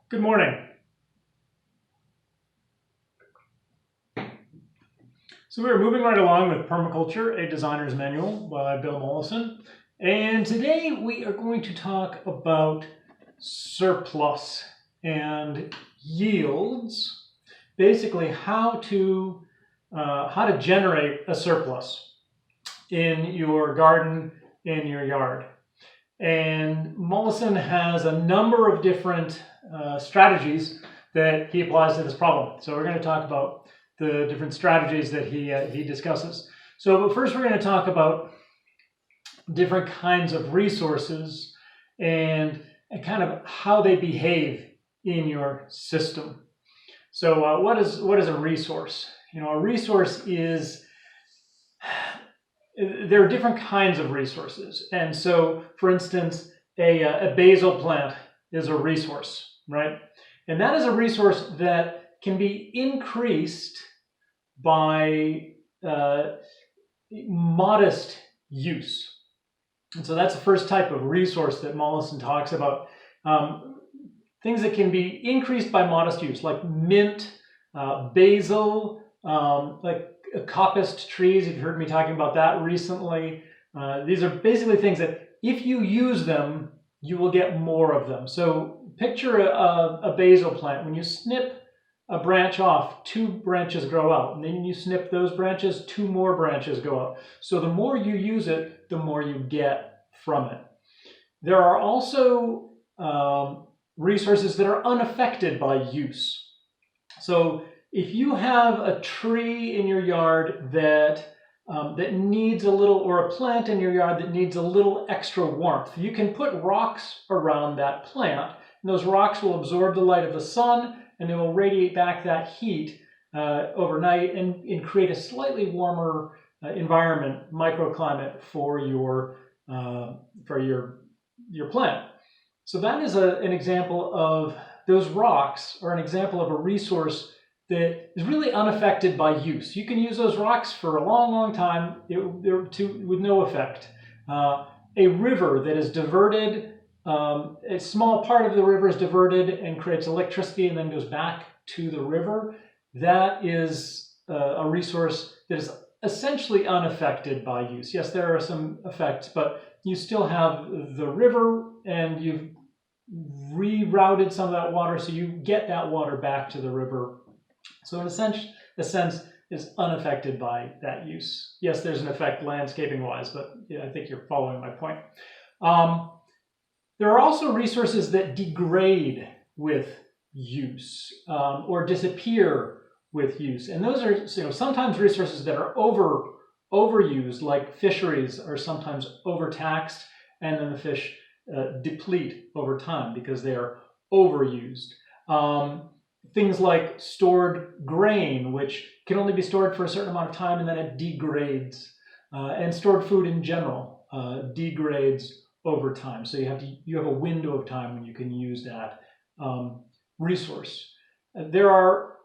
Good morning. So we're moving right along with Permaculture, a designer's manual by Bill Mollison. And today we are going to talk about surplus and yields, basically how to generate a surplus in your garden, in your yard. And Mollison has a number of different strategies that he applies to this problem. So we're going to talk about the different strategies that he discusses. But first we're going to talk about different kinds of resources and kind of how they behave in your system. So what is a resource? A resource is, there are different kinds of resources. And so, for instance, a basil plant is a resource, right? And that is a resource that can be increased by modest use. And so that's the first type of resource that Mollison talks about. Things that can be increased by modest use, like mint, basil, like coppiced trees. You've heard me talking about that recently. These are basically things that if you use them, you will get more of them. So picture a basil plant. When you snip a branch off, 2 branches grow out. And then you snip those branches, 2 more branches go out. So the more you use it, the more you get from it. There are also resources that are unaffected by use. So if you have a tree in your yard that needs a little, or a plant in your yard that needs a little extra warmth, you can put rocks around that plant, and those rocks will absorb the light of the sun, and they will radiate back that heat overnight and create a slightly warmer environment, microclimate for your plant. So that is an example of, those rocks are an example of a resource that is really unaffected by use. You can use those rocks for a long, long time with no effect. A river that is diverted, a small part of the river is diverted and creates electricity and then goes back to the river. That is a resource that is essentially unaffected by use. Yes, there are some effects, but you still have the river and you've rerouted some of that water, so you get that water back to the river. So in a sense, is unaffected by that use. Yes, there's an effect landscaping-wise, but yeah, I think you're following my point. There are also resources that degrade with use or disappear with use, and those are sometimes resources that are overused, like fisheries are sometimes overtaxed, and then the fish deplete over time because they are overused. Things like stored grain, which can only be stored for a certain amount of time and then it degrades. And stored food in general degrades over time. So you have a window of time when you can use that resource. There are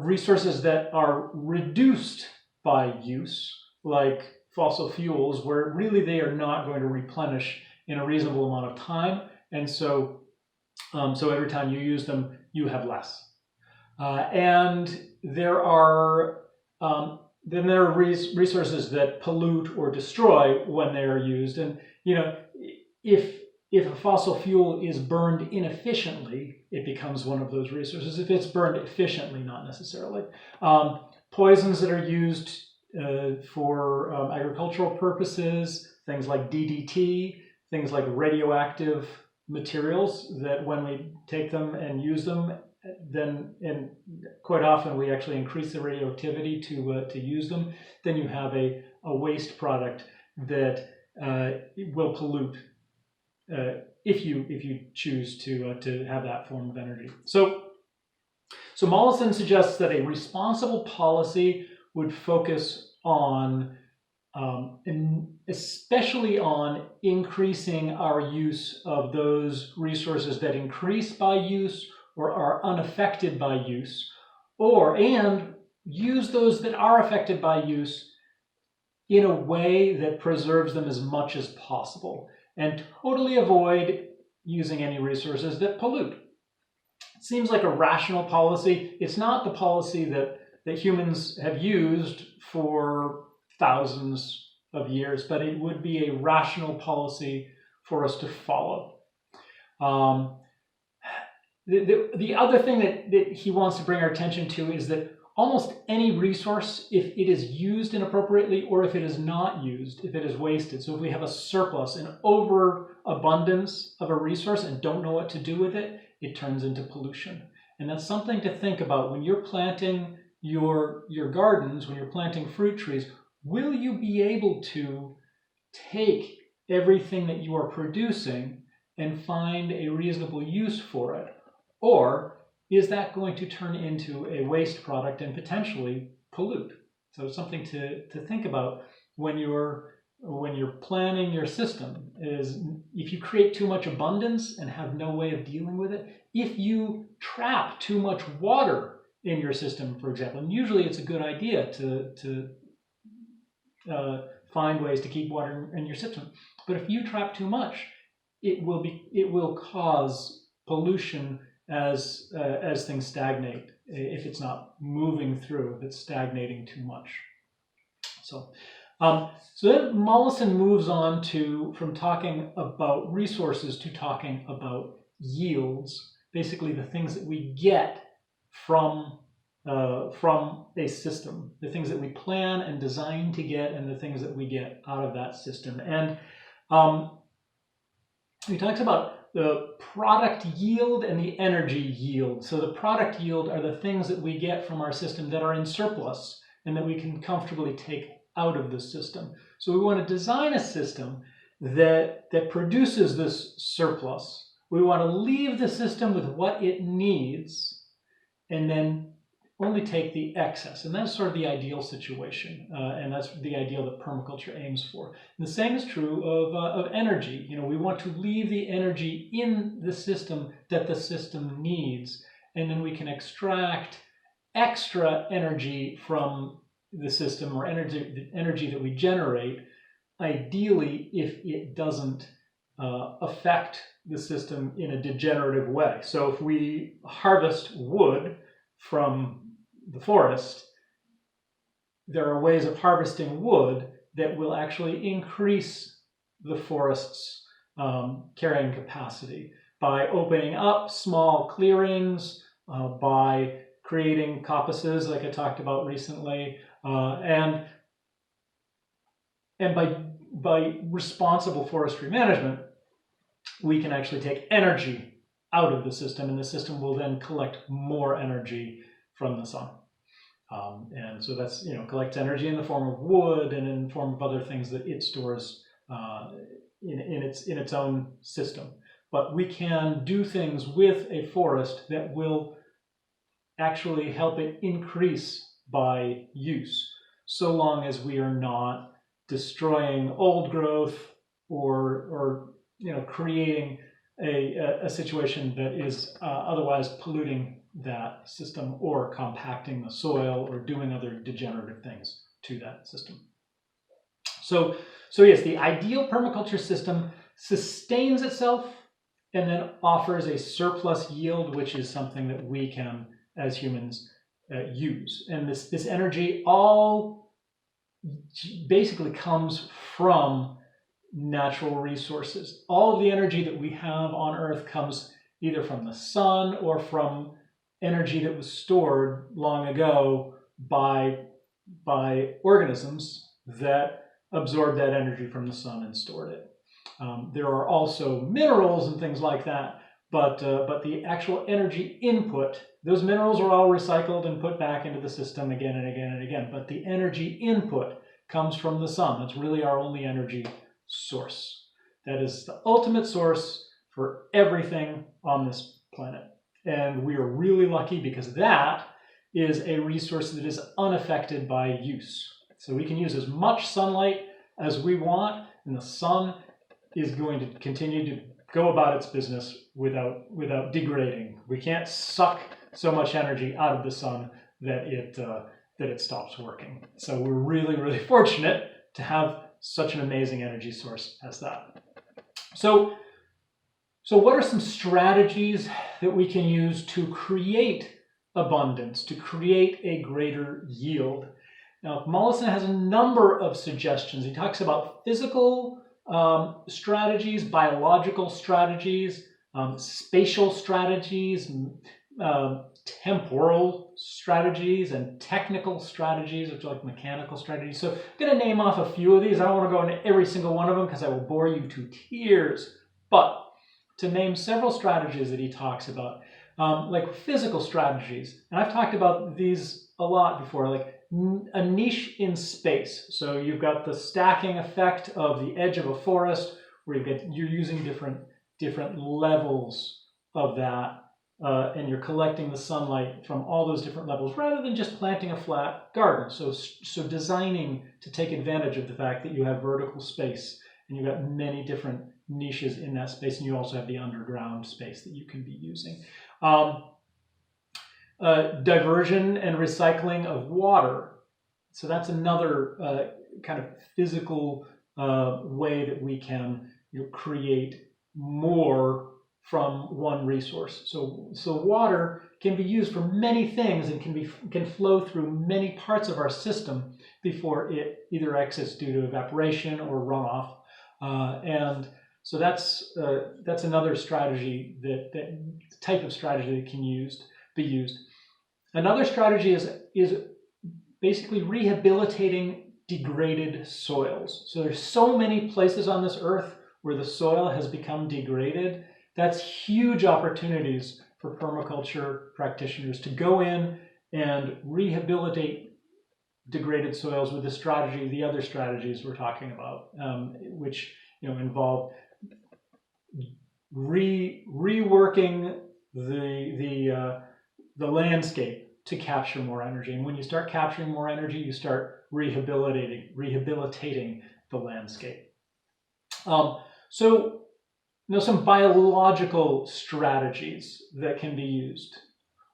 resources that are reduced by use, like fossil fuels, where really they are not going to replenish in a reasonable amount of time, and so every time you use them, you have less. And there are resources that pollute or destroy when they are used. And if a fossil fuel is burned inefficiently, it becomes one of those resources. If it's burned efficiently, not necessarily. Poisons that are used for agricultural purposes, things like DDT, things like radioactive materials that when we take them and use them, then, and quite often we actually increase the radioactivity to use them, then you have a waste product that will pollute if you choose to have that form of energy. So Mollison suggests that a responsible policy would focus on especially on increasing our use of those resources that increase by use or are unaffected by use, and use those that are affected by use in a way that preserves them as much as possible, and totally avoid using any resources that pollute. It seems like a rational policy. It's not the policy that humans have used for thousands of years, but it would be a rational policy for us to follow. The other thing that he wants to bring our attention to is that almost any resource, if it is used inappropriately or if it is not used, if it is wasted, so if we have a surplus, an overabundance of a resource and don't know what to do with it, it turns into pollution. And that's something to think about when you're planting your gardens, when you're planting fruit trees. Will you be able to take everything that you are producing and find a reasonable use for it? Or is that going to turn into a waste product and potentially pollute? So it's something to think about when you're planning your system. Is if you create too much abundance and have no way of dealing with it, if you trap too much water in your system, for example, and usually it's a good idea to find ways to keep water in your system. But if you trap too much, it will cause pollution as things stagnate. If it's not moving through, if it's stagnating too much. So then Mollison moves on from talking about resources to talking about yields, basically the things that we get from a system, the things that we plan and design to get, and the things that we get out of that system. And he talks about the product yield and the energy yield. So the product yield are the things that we get from our system that are in surplus and that we can comfortably take out of the system. So we want to design a system that produces this surplus. We want to leave the system with what it needs and then only take the excess. And that's sort of the ideal situation. And that's the ideal that permaculture aims for. And the same is true of energy. You know, we want to leave the energy in the system that the system needs, and then we can extract extra energy from the system, or energy that we generate, ideally if it doesn't affect the system in a degenerative way. So if we harvest wood from the forest, there are ways of harvesting wood that will actually increase the forest's carrying capacity by opening up small clearings, by creating coppices like I talked about recently, and by responsible forestry management, we can actually take energy out of the system, and the system will then collect more energy from the sun. And so that's, collects energy in the form of wood and in the form of other things that it stores in its own system. But we can do things with a forest that will actually help it increase by use, so long as we are not destroying old growth or creating a situation that is otherwise polluting that system, or compacting the soil, or doing other degenerative things to that system. So yes, the ideal permaculture system sustains itself and then offers a surplus yield, which is something that we can, as humans, use. And this energy all basically comes from natural resources. All of the energy that we have on Earth comes either from the sun or from energy that was stored long ago by organisms that absorbed that energy from the sun and stored it. There are also minerals and things like that, but the actual energy input, those minerals are all recycled and put back into the system again and again and again, but the energy input comes from the sun. That's really our only energy source. That is the ultimate source for everything on this planet. And we are really lucky because that is a resource that is unaffected by use. So we can use as much sunlight as we want, and the sun is going to continue to go about its business without degrading. We can't suck so much energy out of the sun that it stops working. So we're really, really fortunate to have such an amazing energy source as that. So So what are some strategies that we can use to create abundance, to create a greater yield? Now, Mollison has a number of suggestions. He talks about physical strategies, biological strategies, spatial strategies, temporal strategies, and technical strategies, which are like mechanical strategies. So I'm going to name off a few of these. I don't want to go into every single one of them because I will bore you to tears. But to name several strategies that he talks about, like physical strategies. And I've talked about these a lot before, like a niche in space. So you've got the stacking effect of the edge of a forest, where you're using different levels of that, and you're collecting the sunlight from all those different levels, rather than just planting a flat garden. So designing to take advantage of the fact that you have vertical space, and you've got many different niches in that space, and you also have the underground space that you can be using. Diversion and recycling of water. So that's another kind of physical way that we can create more from one resource. So water can be used for many things and can flow through many parts of our system before it either exits due to evaporation or runoff. And so that's another strategy, that type of strategy that can be used. Another strategy is basically rehabilitating degraded soils. So there's so many places on this earth where the soil has become degraded. That's huge opportunities for permaculture practitioners to go in and rehabilitate degraded soils with the other strategies we're talking about, which involve reworking the landscape to capture more energy. And when you start capturing more energy, you start rehabilitating the landscape. So some biological strategies that can be used.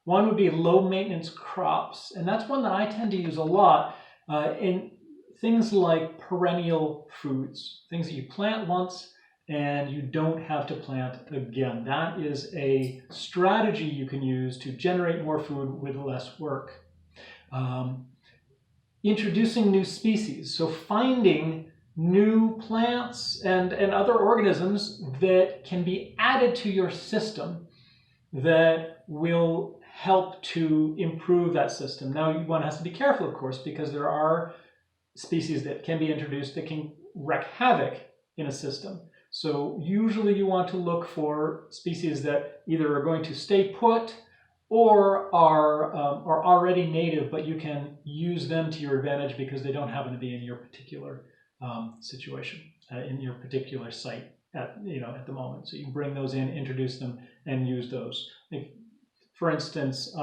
One would be low maintenance crops, and that's one that I tend to use a lot in things like perennial foods, things that you plant once and you don't have to plant again. That is a strategy you can use to generate more food with less work. Introducing new species, so finding new plants and other organisms that can be added to your system that will help to improve that system. Now, one has to be careful, of course, because there are species that can be introduced that can wreak havoc in a system. So usually you want to look for species that either are going to stay put or are already native, but you can use them to your advantage because they don't happen to be in your particular situation, in your particular site at the moment. So you can bring those in, introduce them, and use those. For instance,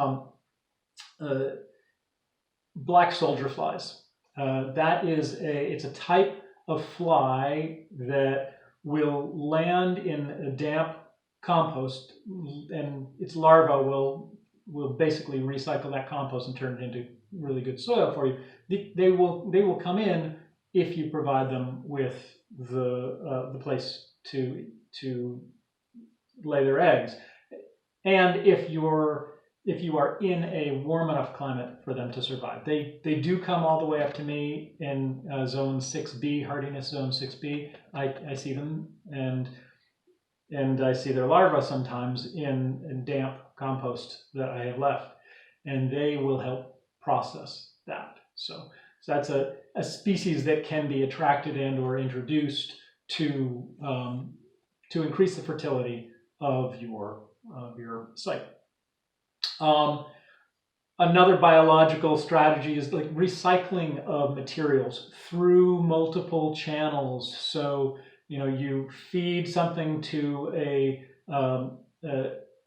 black soldier flies. It's a type of fly that will land in a damp compost, and its larvae will basically recycle that compost and turn it into really good soil for you. They will come in if you provide them with the place to lay their eggs, and if you are in a warm enough climate for them to survive. They do come all the way up to me in zone 6B, hardiness zone 6B. I see them, and I see their larvae sometimes in damp compost that I have left, and they will help process that. So that's a species that can be attracted and or introduced to increase the fertility of your site. Another biological strategy is like recycling of materials through multiple channels. So you feed something to a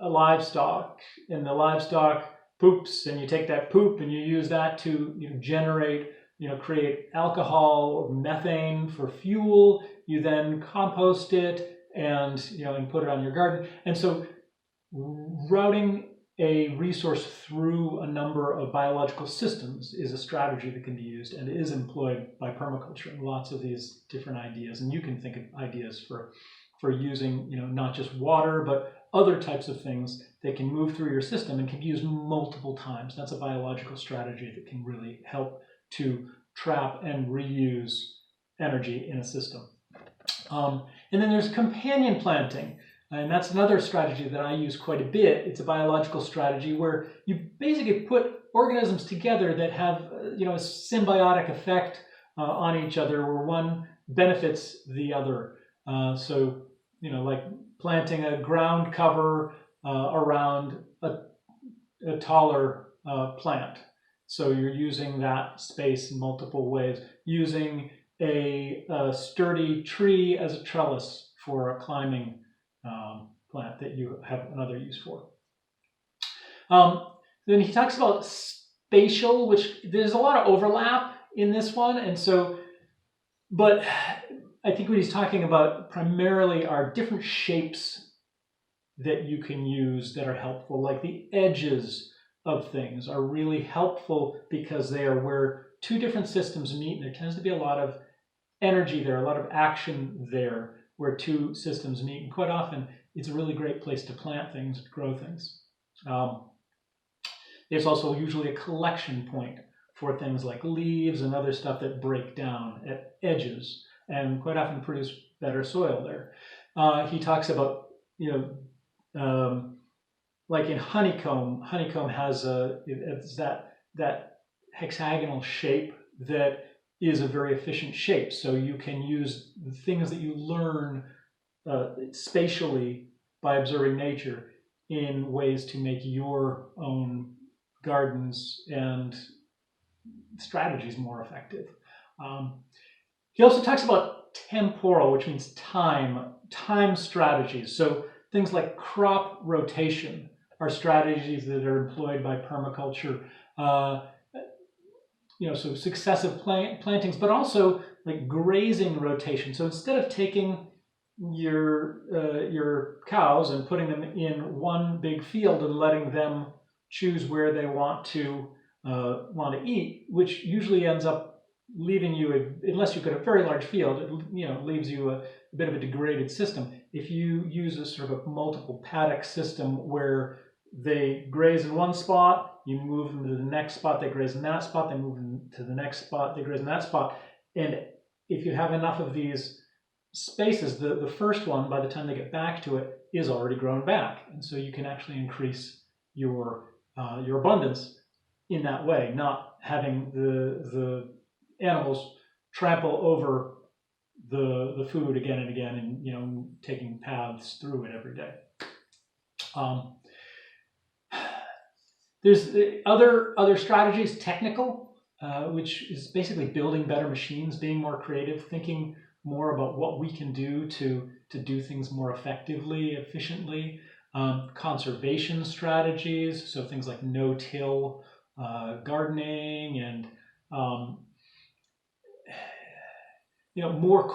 livestock, and the livestock poops, and you take that poop and you use that to create alcohol or methane for fuel. You then compost it and put it on your garden. And so routing a resource through a number of biological systems is a strategy that can be used and is employed by permaculture in lots of these different ideas. And you can think of ideas for for using, not just water, but other types of things that can move through your system and can be used multiple times. That's a biological strategy that can really help to trap and reuse energy in a system. And then there's companion planting. And that's another strategy that I use quite a bit. It's a biological strategy where you basically put organisms together that have, a symbiotic effect on each other, where one benefits the other. So, like planting a ground cover around a taller plant. So you're using that space in multiple ways. Using a sturdy tree as a trellis for a climbing plant that you have another use for. Then he talks about spatial, which there's a lot of overlap in this one, and so, but I think what he's talking about primarily are different shapes that you can use that are helpful, like the edges of things are really helpful because they are where two different systems meet, and there tends to be a lot of energy there, a lot of action there where two systems meet, and quite often it's a really great place to plant things, grow things. There's also usually a collection point for things like leaves and other stuff that break down at edges and quite often produce better soil there. He talks about, like in honeycomb has it's that hexagonal shape that is a very efficient shape. So you can use the things that you learn spatially by observing nature in ways to make your own gardens and strategies more effective. He also talks about temporal, which means time strategies. So things like crop rotation are strategies that are employed by permaculture. So successive plantings, but also like grazing rotation. So instead of taking your cows and putting them in one big field and letting them choose where they want to eat, which usually ends up leaving you, unless you've got a very large field, it leaves you a bit of a degraded system. If you use a sort of multiple paddock system where they graze in one spot, you move them to the next spot, they graze in that spot, they move them to the next spot, they graze in that spot. And if you have enough of these spaces, the first one, by the time they get back to it, is already grown back. And so you can actually increase your abundance in that way, not having the animals trample over the food again and again, and taking paths through it every day. There's other strategies, technical, which is basically building better machines, being more creative, thinking more about what we can do to do things more effectively, efficiently. Conservation strategies, so things like no-till gardening and more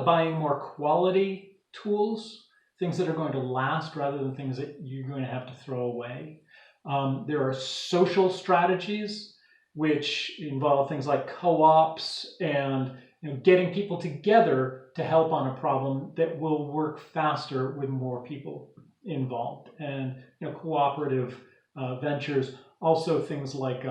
buying more quality tools, things that are going to last rather than things that you're going to have to throw away. There are social strategies which involve things like co-ops and getting people together to help on a problem that will work faster with more people involved. And cooperative ventures, also things like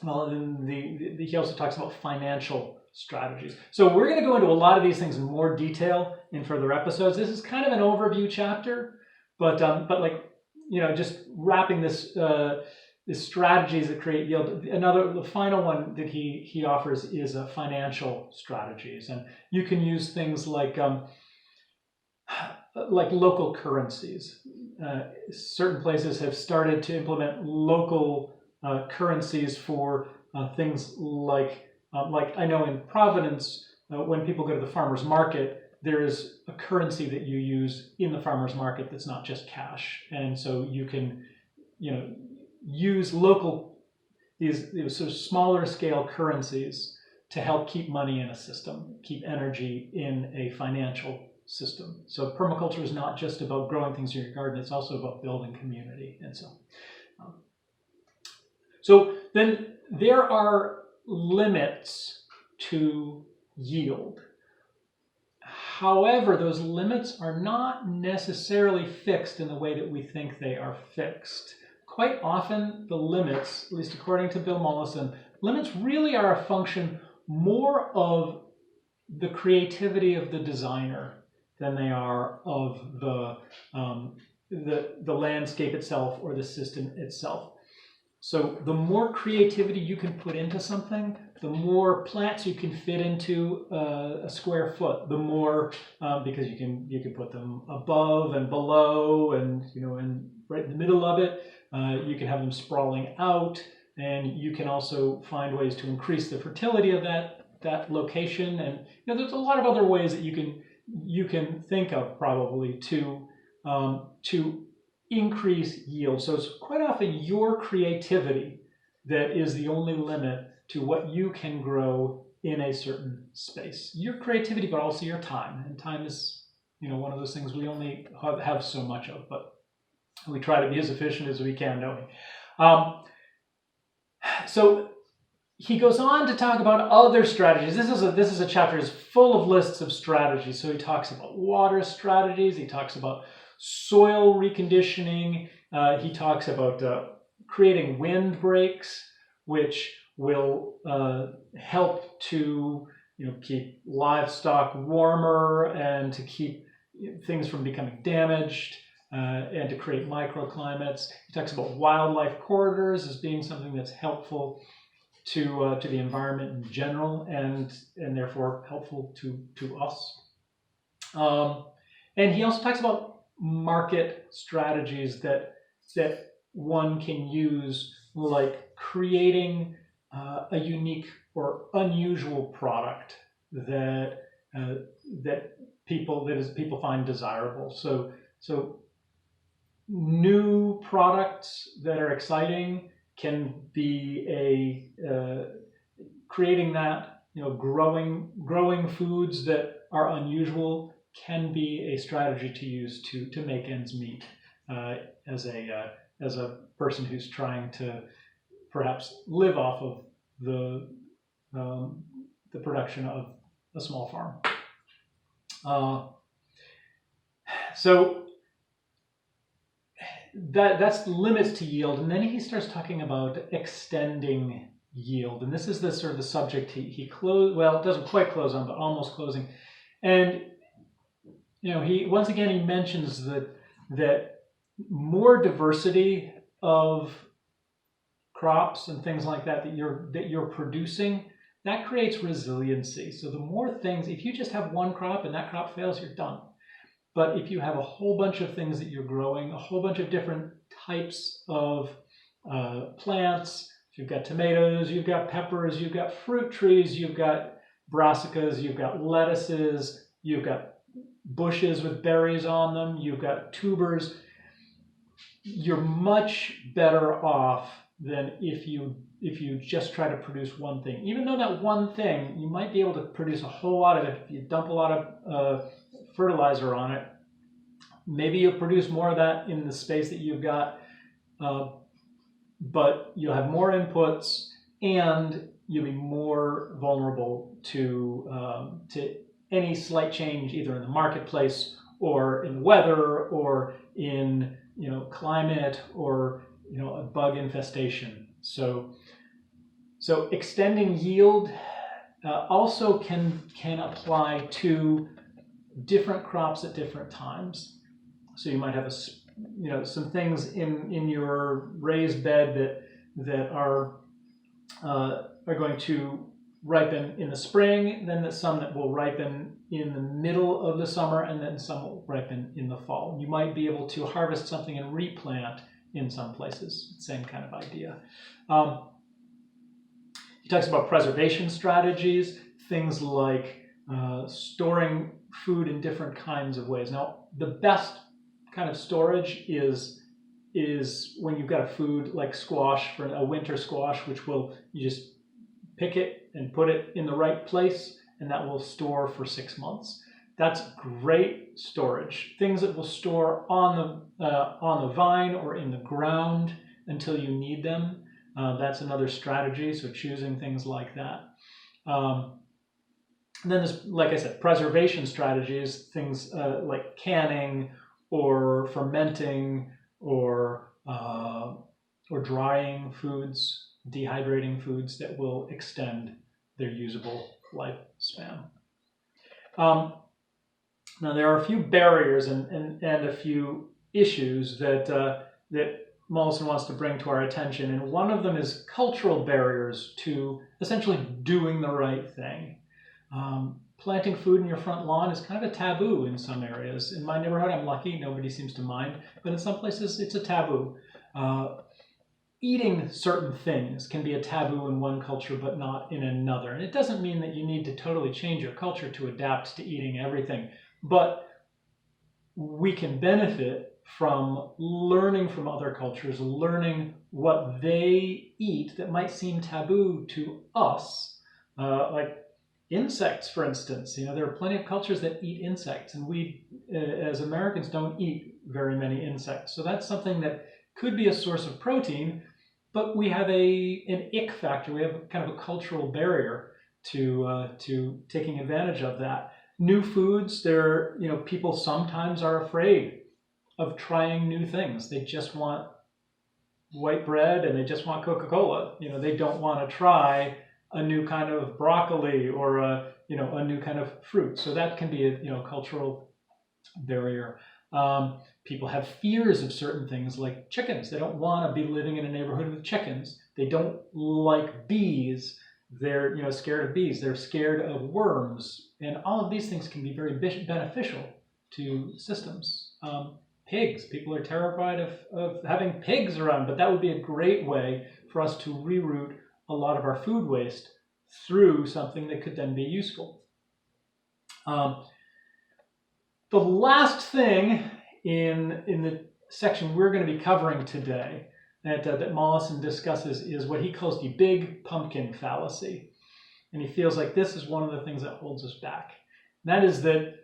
he also talks about financial strategies. So we're going to go into a lot of these things in more detail in further episodes. This is kind of an overview chapter, but just wrapping this the strategies that create yield. The final one that he offers is financial strategies, and you can use things like local currencies. Certain places have started to implement local currencies for things like I know in Providence, when people go to the farmer's market, there is a currency that you use in the farmer's market that's not just cash, and so you can use these sort of smaller scale currencies to help keep money in a system, keep energy in a financial system. So permaculture is not just about growing things in your garden, it's also about building community. And so then there are limits to yield. However, those limits are not necessarily fixed in the way that we think they are fixed. Quite often, the limits, at least according to Bill Mollison, limits really are a function more of the creativity of the designer than they are of the landscape itself or the system itself. So the more creativity you can put into something, the more plants you can fit into a square foot. The more because you can put them above and below, and and right in the middle of it. You can have them sprawling out, and you can also find ways to increase the fertility of that location. And there's a lot of other ways that you can think of probably to increase yield. So it's quite often your creativity that is the only limit to what you can grow in a certain space. Your creativity, but also your time. And time is, one of those things we only have so much of, but we try to be as efficient as we can, don't we? So he goes on to talk about other strategies. This is a chapter is full of lists of strategies. So he talks about water strategies. He talks about soil reconditioning. He talks about creating wind breaks, which will help to keep livestock warmer and to keep things from becoming damaged, and to create microclimates. He talks about wildlife corridors as being something that's helpful to the environment in general, and therefore helpful to us. And he also talks about market strategies that one can use, like creating a unique or unusual product that people find desirable. So new products that are exciting can be creating that, growing foods that are unusual can be a strategy to use to make ends meet, as a person who's trying to perhaps live off of the production of a small farm. So that's the limits to yield, and then he starts talking about extending yield, and this is the sort of the subject he doesn't quite close on, but almost closing. And he once again he mentions that more diversity of crops and things like that you're producing, that creates resiliency. So the more things, if you just have one crop and that crop fails, you're done. But if you have a whole bunch of things that you're growing, a whole bunch of different types of plants, you've got tomatoes, you've got peppers, you've got fruit trees, you've got brassicas, you've got lettuces, you've got bushes with berries on them, you've got tubers, you're much better off than if you just try to produce one thing. Even though that one thing, you might be able to produce a whole lot of it if you dump a lot of fertilizer on it. Maybe you'll produce more of that in the space that you've got, but you'll have more inputs and you'll be more vulnerable to any slight change, either in the marketplace or in weather or in climate or a bug infestation. So extending yield also can apply to different crops at different times. So you might have some things in your raised bed that are going to ripen in the spring, then some that will ripen in the middle of the summer, and then some will ripen in the fall. You might be able to harvest something and replant in some places. Same kind of idea. He talks about preservation strategies, things like storing food in different kinds of ways. Now, the best kind of storage is when you've got a food like squash, for a winter squash, which you just pick it and put it in the right place, and that will store for 6 months. That's great storage. Things that will store on the vine or in the ground until you need them. That's another strategy. So choosing things like that. And then there's, like I said, preservation strategies, things like canning or fermenting or drying foods, dehydrating foods that will extend their usable lifespan. Now there are a few barriers and a few issues that Mollison wants to bring to our attention, and one of them is cultural barriers to essentially doing the right thing. Planting food in your front lawn is kind of a taboo in some areas. In my neighborhood, I'm lucky, nobody seems to mind, but in some places it's a taboo. Eating certain things can be a taboo in one culture but not in another. And it doesn't mean that you need to totally change your culture to adapt to eating everything, but we can benefit from learning from other cultures, learning what they eat that might seem taboo to us, like insects, for instance. You know, there are plenty of cultures that eat insects, and we, as Americans, don't eat very many insects. So that's something that could be a source of protein, but we have an ick factor. We have kind of a cultural barrier to taking advantage of that. New foods, people sometimes are afraid of trying new things. They just want white bread and they just want Coca-Cola. You know, they don't want to try a new kind of broccoli or a new kind of fruit. So that can be a cultural barrier. People have fears of certain things like chickens. They don't want to be living in a neighborhood with chickens. They don't like bees. They're scared of bees. They're scared of worms. And all of these things can be very beneficial to systems. Pigs. People are terrified of having pigs around, but that would be a great way for us to reroute a lot of our food waste through something that could then be useful. The last thing in the section we're going to be covering today that Mollison discusses is what he calls the big pumpkin fallacy. And he feels like this is one of the things that holds us back. And that is that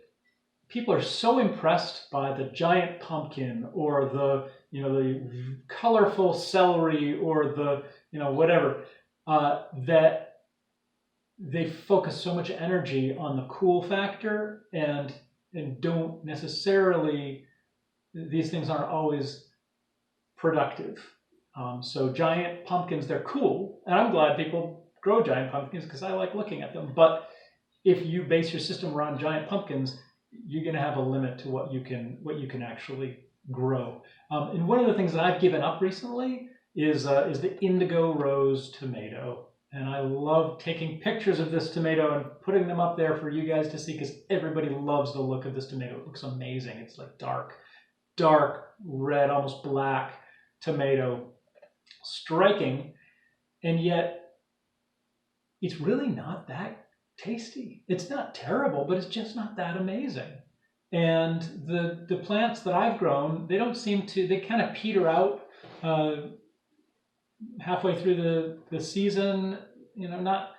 people are so impressed by the giant pumpkin or the colorful celery or the whatever, that they focus so much energy on the cool factor and don't necessarily, these things aren't always productive. So giant pumpkins, they're cool, and I'm glad people grow giant pumpkins because I like looking at them. But if you base your system around giant pumpkins, you're going to have a limit to what you can actually grow. And one of the things that I've given up recently is the indigo rose tomato. And I love taking pictures of this tomato and putting them up there for you guys to see because everybody loves the look of this tomato. It looks amazing. It's like dark red, almost black tomato. Striking, and yet it's really not that tasty. It's not terrible, but it's just not that amazing. And the plants that I've grown, they don't seem to, they kind of peter out halfway through the season, not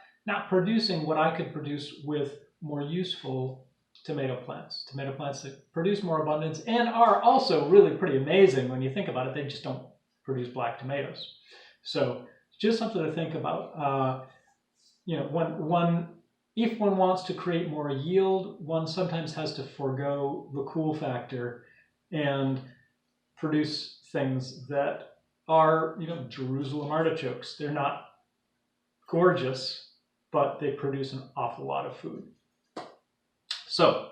producing what I could produce with more useful tomato plants that produce more abundance and are also really pretty amazing when you think about it. They just don't produce black tomatoes. So just something to think about. If one wants to create more yield, one sometimes has to forego the cool factor and produce things that are, Jerusalem artichokes. They're not gorgeous, but they produce an awful lot of food. So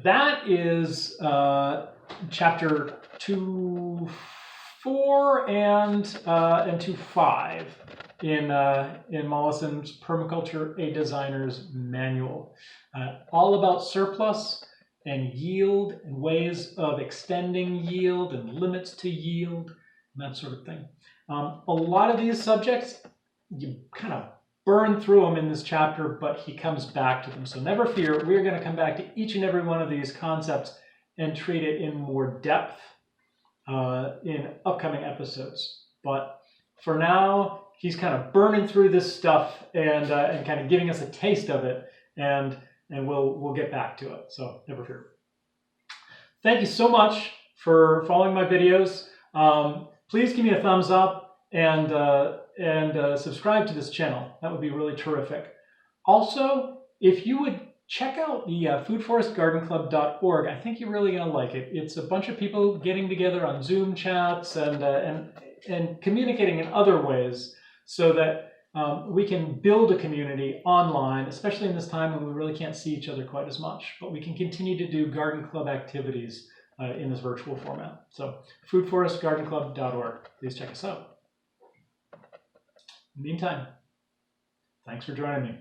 that is chapter 2.4 and 2.5 in Mollison's Permaculture, A Designer's Manual. All about surplus and yield and ways of extending yield and limits to yield and that sort of thing. A lot of these subjects, you kind of burn through them in this chapter, but he comes back to them. So never fear, we're going to come back to each and every one of these concepts and treat it in more depth in upcoming episodes. But for now, he's kind of burning through this stuff and kind of giving us a taste of it, and we'll get back to it. So never fear. Thank you so much for following my videos. Please give me a thumbs up and subscribe to this channel. That would be really terrific. Also, if you would check out the foodforestgardenclub.org, I think you're really going to like it. It's a bunch of people getting together on Zoom chats and communicating in other ways so that we can build a community online, especially in this time when we really can't see each other quite as much. But we can continue to do garden club activities in this virtual format. So foodforestgardenclub.org. Please check us out. In the meantime, thanks for joining me.